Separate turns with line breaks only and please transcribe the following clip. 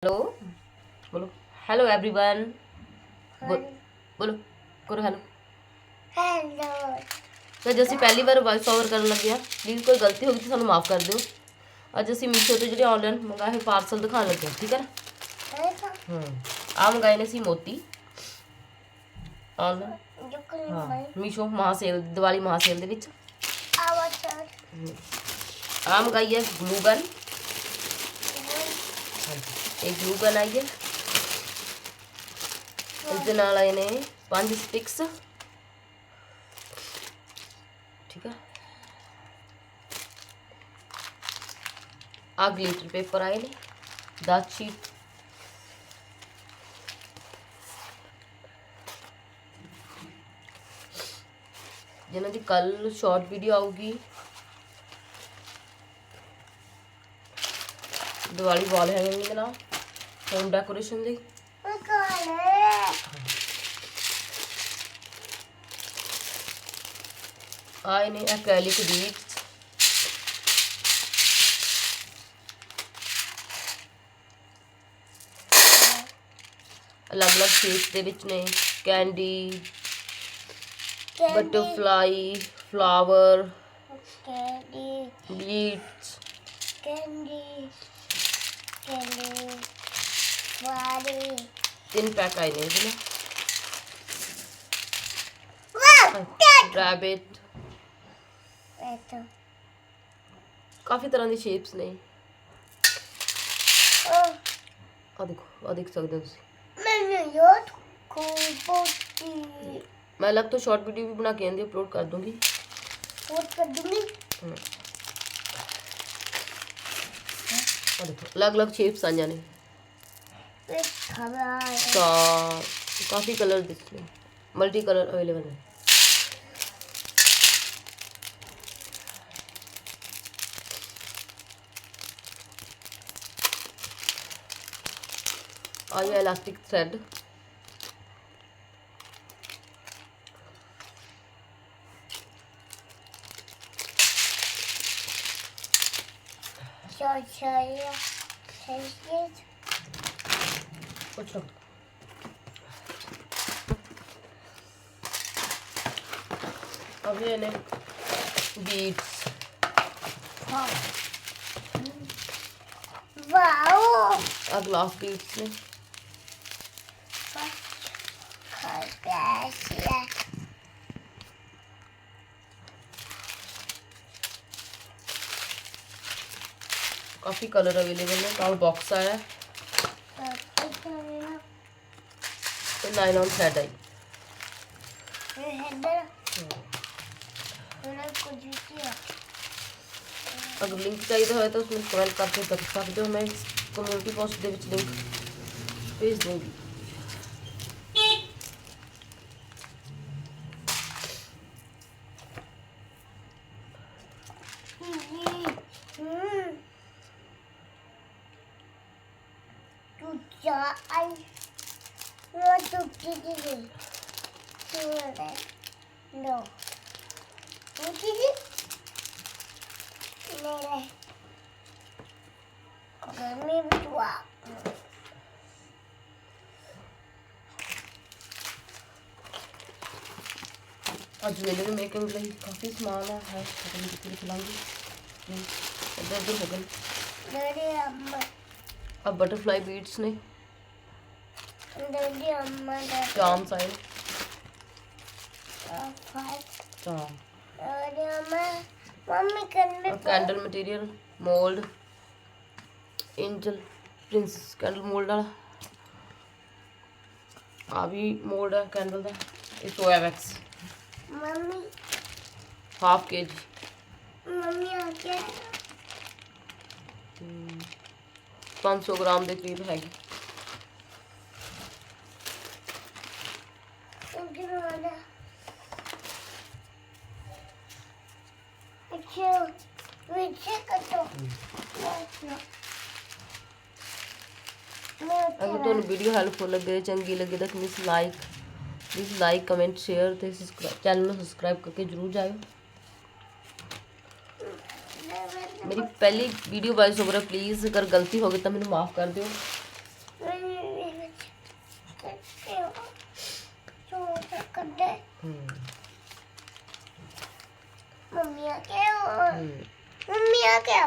Hello बोलो hello everyone बोलो करो हेलो
हेलो
तो जैसे पहली बार वॉइस ओवर करन लगे हैं प्लीज़ कोई गलती होगी तो सानू माफ़ कर दिओ। अज असीं मीशो तो जो ऑनलाइन मंगाए हुए पार्सल दिखाने लगे ठीक है ना। आ मंगाए ने असीं मोती ऑनलाइन हाँ मीशो महासेल दिवाली महासेल दे विच आ मंगाई है ग्लू गन। एक ग्लू गन आई है इस दे नाल आए ने 5 स्टिक्स ठीक है। आ ग्लिटर पेपर आए ने 10 शीट जिन्हों की कल शॉर्ट वीडियो आऊगी दिवाली वॉल हैंगिंग के नाल होम डेकोरेशन दी आए ने एक्रेलिक बीड्स अलग अलग शेप्स दे विच ने कैंडी बटरफ्लाई फ्लावर बीड्स तीन पैक आए ने इसमें रैबिट काफ़ी तरह की शेप्स ने आ देखो आ देख सकते हो तुसीं। मैं अलग तो शॉर्ट वीडियो भी बना के आंदी अपलोड कर दूंगी देखो अलग अलग शेप्स आ जाने काफ़ी कलर दिखते मल्टी कलर अवेलेबल है। और ये इलास्टिक थ्रेड कुछ अब ये ने बीड्स ग्लास बीड्स ने काफ़ी कलर अवेलेबल है। कल बॉक्स आया तो नायलॉन थ्रेड आई अगर लिंक चाहिए हो तो उसमें कमेंट करके दस सकते हो। मैं कम्यूनिटी पोस्ट के लिंक भेज दूँगी। आज ज्वेलरी मेकिंग लिए काफ़ी समान है दिखाऊंगी इधर उधर हो गए। अब बटरफ्लाई बीड्स ने चाम side candle material mould angel Prince candle mould वाला आ भी मोल्ड है कैंडल का। ये सोया वैक्स मम्मी हाफ के जी मम्मी आ गया 500 ग्राम के करीब हैगी। अगर तुहानू वीडियो हेल्पफुल लगे चंगी लगे तो प्लीज़ लाइक कमेंट शेयर तो चैनल में सबसक्राइब करके जरूर जाओ। मेरी पहली वीडियो वॉइस ओवर है प्लीज़ अगर गलती हो गई तो मैंने माफ़ कर दो।
मम्मी आ गया